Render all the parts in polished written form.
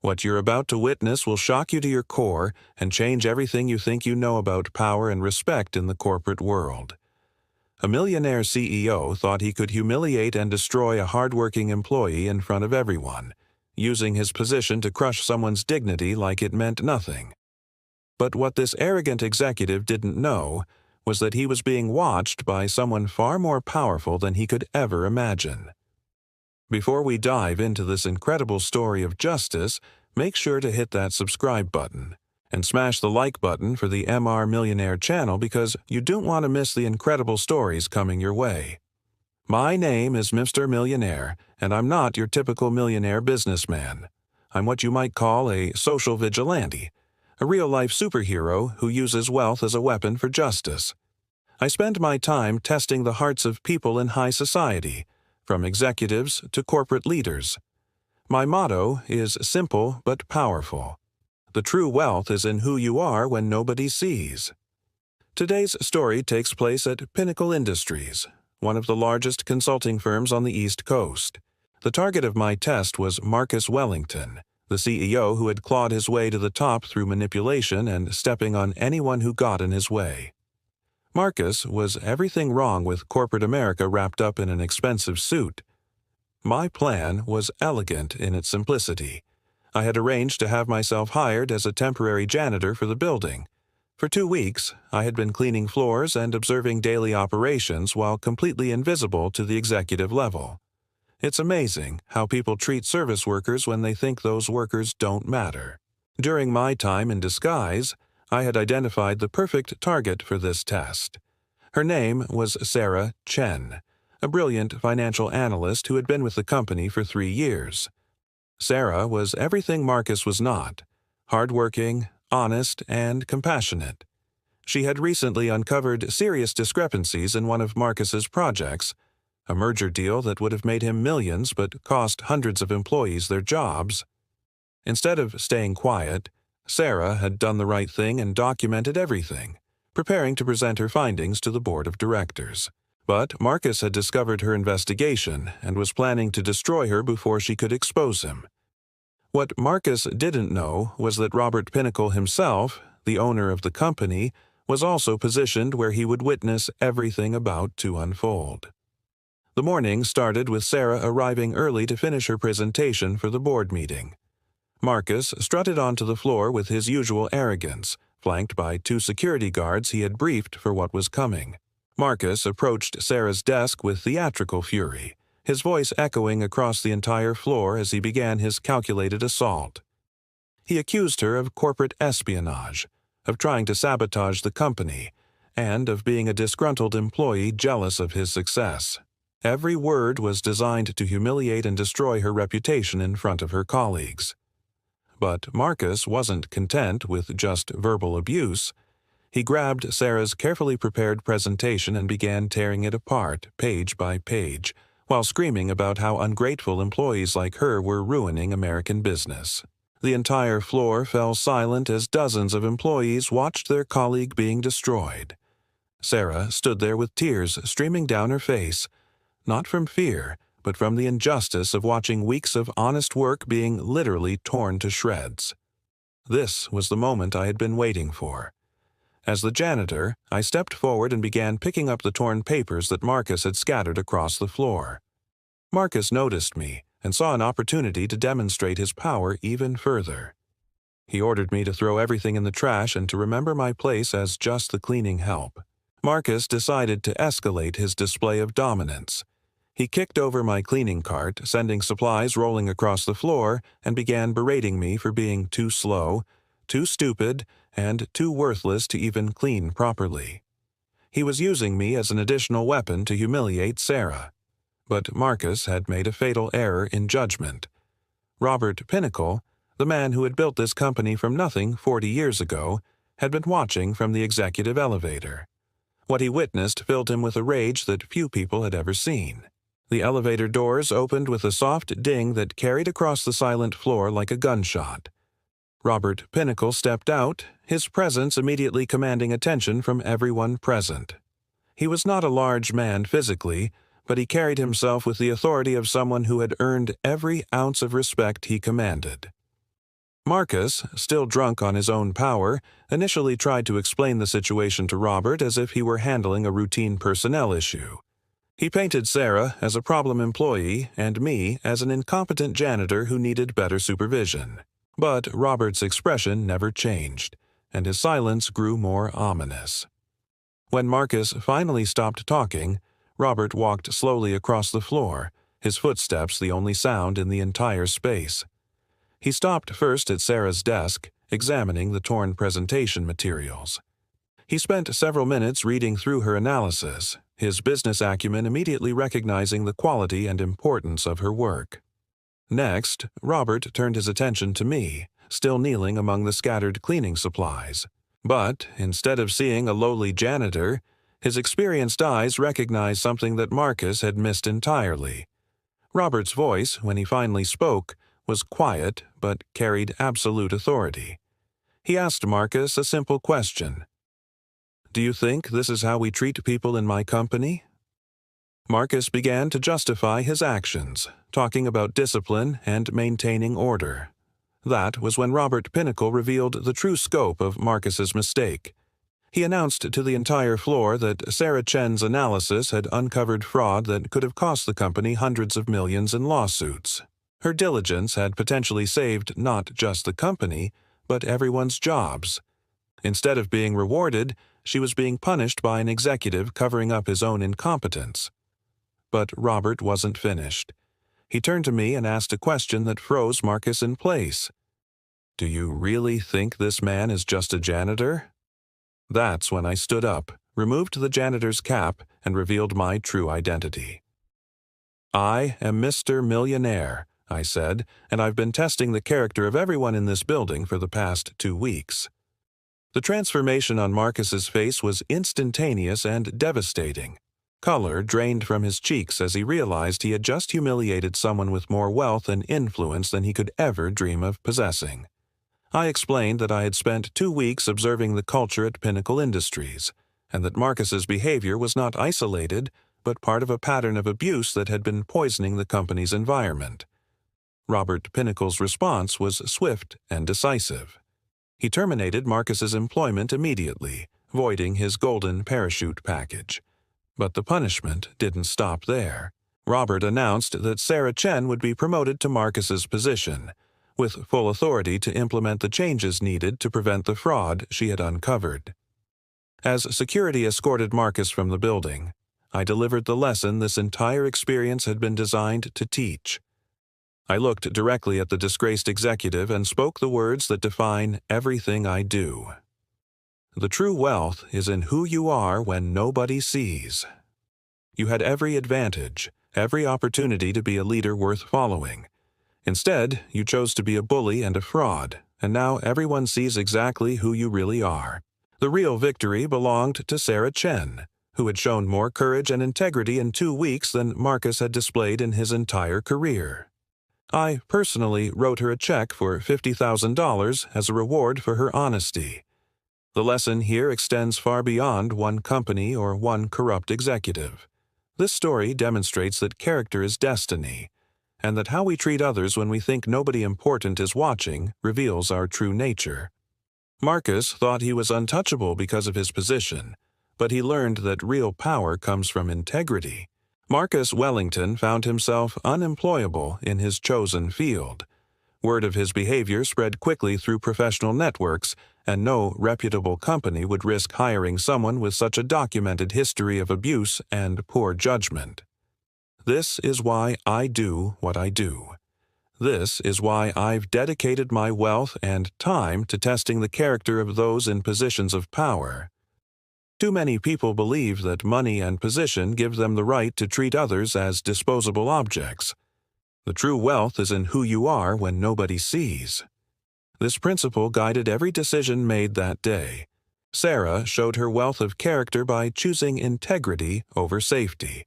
What you're about to witness will shock you to your core and change everything you think you know about power and respect in the corporate world. A millionaire CEO thought he could humiliate and destroy a hardworking employee in front of everyone, using his position to crush someone's dignity like it meant nothing. But what this arrogant executive didn't know was that he was being watched by someone far more powerful than he could ever imagine. Before we dive into this incredible story of justice, make sure to hit that subscribe button and smash the like button for the MR Millionaire channel because you don't want to miss the incredible stories coming your way. My name is Mr. Millionaire, and I'm not your typical millionaire businessman. I'm what you might call a social vigilante, a real-life superhero who uses wealth as a weapon for justice. I spend my time testing the hearts of people in high society, from executives to corporate leaders. My motto is simple but powerful. The true wealth is in who you are when nobody sees. Today's story takes place at Pinnacle Industries, one of the largest consulting firms on the East Coast. The target of my test was Marcus Wellington, the CEO who had clawed his way to the top through manipulation and stepping on anyone who got in his way. Marcus was everything wrong with corporate America wrapped up in an expensive suit. My plan was elegant in its simplicity. I had arranged to have myself hired as a temporary janitor for the building. For 2 weeks, I had been cleaning floors and observing daily operations while completely invisible to the executive level. It's amazing how people treat service workers when they think those workers don't matter. During my time in disguise, I had identified the perfect target for this test. Her name was Sarah Chen, a brilliant financial analyst who had been with the company for 3 years. Sarah was everything Marcus was not: hardworking, honest, and compassionate. She had recently uncovered serious discrepancies in one of Marcus's projects, a merger deal that would have made him millions but cost hundreds of employees their jobs. Instead of staying quiet, Sarah had done the right thing and documented everything, preparing to present her findings to the board of directors. But Marcus had discovered her investigation and was planning to destroy her before she could expose him. What Marcus didn't know was that Robert Pinnacle himself, the owner of the company, was also positioned where he would witness everything about to unfold. The morning started with Sarah arriving early to finish her presentation for the board meeting. Marcus strutted onto the floor with his usual arrogance, flanked by 2 security guards he had briefed for what was coming. Marcus approached Sarah's desk with theatrical fury, his voice echoing across the entire floor as he began his calculated assault. He accused her of corporate espionage, of trying to sabotage the company, and of being a disgruntled employee jealous of his success. Every word was designed to humiliate and destroy her reputation in front of her colleagues. But Marcus wasn't content with just verbal abuse. He grabbed Sarah's carefully prepared presentation and began tearing it apart, page by page, while screaming about how ungrateful employees like her were ruining American business. The entire floor fell silent as dozens of employees watched their colleague being destroyed. Sarah stood there with tears streaming down her face, not from fear, but from the injustice of watching weeks of honest work being literally torn to shreds. This was the moment I had been waiting for. As the janitor, I stepped forward and began picking up the torn papers that Marcus had scattered across the floor. Marcus noticed me and saw an opportunity to demonstrate his power even further. He ordered me to throw everything in the trash and to remember my place as just the cleaning help. Marcus decided to escalate his display of dominance. He kicked over my cleaning cart, sending supplies rolling across the floor, and began berating me for being too slow, too stupid, and too worthless to even clean properly. He was using me as an additional weapon to humiliate Sarah. But Marcus had made a fatal error in judgment. Robert Pinnacle, the man who had built this company from nothing 40 years ago, had been watching from the executive elevator. What he witnessed filled him with a rage that few people had ever seen. The elevator doors opened with a soft ding that carried across the silent floor like a gunshot. Robert Pinnacle stepped out, his presence immediately commanding attention from everyone present. He was not a large man physically, but he carried himself with the authority of someone who had earned every ounce of respect he commanded. Marcus, still drunk on his own power, initially tried to explain the situation to Robert as if he were handling a routine personnel issue. He painted Sarah as a problem employee and me as an incompetent janitor who needed better supervision. But Robert's expression never changed, and his silence grew more ominous. When Marcus finally stopped talking, Robert walked slowly across the floor, his footsteps the only sound in the entire space. He stopped first at Sarah's desk, examining the torn presentation materials. He spent several minutes reading through her analysis, his business acumen immediately recognizing the quality and importance of her work. Next, Robert turned his attention to me, still kneeling among the scattered cleaning supplies. But, instead of seeing a lowly janitor, his experienced eyes recognized something that Marcus had missed entirely. Robert's voice, when he finally spoke, was quiet but carried absolute authority. He asked Marcus a simple question. "Do you think this is how we treat people in my company?" Marcus began to justify his actions, talking about discipline and maintaining order. That was when Robert Pinnacle revealed the true scope of Marcus's mistake. He announced to the entire floor that Sarah Chen's analysis had uncovered fraud that could have cost the company hundreds of millions in lawsuits. Her diligence had potentially saved not just the company, but everyone's jobs. Instead of being rewarded, she was being punished by an executive covering up his own incompetence. But Robert wasn't finished. He turned to me and asked a question that froze Marcus in place. "Do you really think this man is just a janitor?" That's when I stood up, removed the janitor's cap, and revealed my true identity. "I am Mr. Millionaire," I said, "and I've been testing the character of everyone in this building for the past 2 weeks." The transformation on Marcus's face was instantaneous and devastating. Color drained from his cheeks as he realized he had just humiliated someone with more wealth and influence than he could ever dream of possessing. I explained that I had spent 2 weeks observing the culture at Pinnacle Industries, and that Marcus's behavior was not isolated, but part of a pattern of abuse that had been poisoning the company's environment. Robert Pinnacle's response was swift and decisive. He terminated Marcus's employment immediately, voiding his golden parachute package. But the punishment didn't stop there. Robert announced that Sarah Chen would be promoted to Marcus's position, with full authority to implement the changes needed to prevent the fraud she had uncovered. As security escorted Marcus from the building, I delivered the lesson this entire experience had been designed to teach. I looked directly at the disgraced executive and spoke the words that define everything I do. The true wealth is in who you are when nobody sees. You had every advantage, every opportunity to be a leader worth following. Instead, you chose to be a bully and a fraud, and now everyone sees exactly who you really are. The real victory belonged to Sarah Chen, who had shown more courage and integrity in 2 weeks than Marcus had displayed in his entire career. I personally wrote her a check for $50,000 as a reward for her honesty. The lesson here extends far beyond one company or one corrupt executive. This story demonstrates that character is destiny, and that how we treat others when we think nobody important is watching reveals our true nature. Marcus thought he was untouchable because of his position, but he learned that real power comes from integrity. Marcus Wellington found himself unemployable in his chosen field. Word of his behavior spread quickly through professional networks, and no reputable company would risk hiring someone with such a documented history of abuse and poor judgment. This is why I do what I do. This is why I've dedicated my wealth and time to testing the character of those in positions of power. Too many people believe that money and position give them the right to treat others as disposable objects. The true wealth is in who you are when nobody sees. This principle guided every decision made that day. Sarah showed her wealth of character by choosing integrity over safety.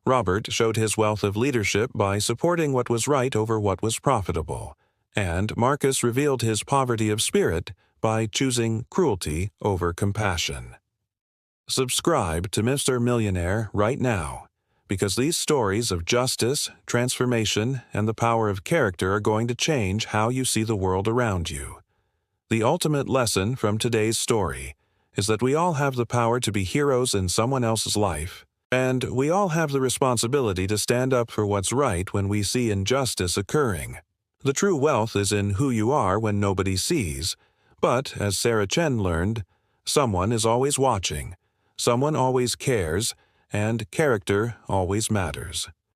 Robert showed his wealth of leadership by supporting what was right over what was profitable. And Marcus revealed his poverty of spirit by choosing cruelty over compassion. Subscribe to Mr. Millionaire right now. because these stories of justice, transformation, and the power of character are going to change how you see the world around you. The ultimate lesson from today's story is that we all have the power to be heroes in someone else's life, and we all have the responsibility to stand up for what's right when we see injustice occurring. The true wealth is in who you are when nobody sees, but, as Sarah Chen learned, someone is always watching, someone always cares, and character always matters.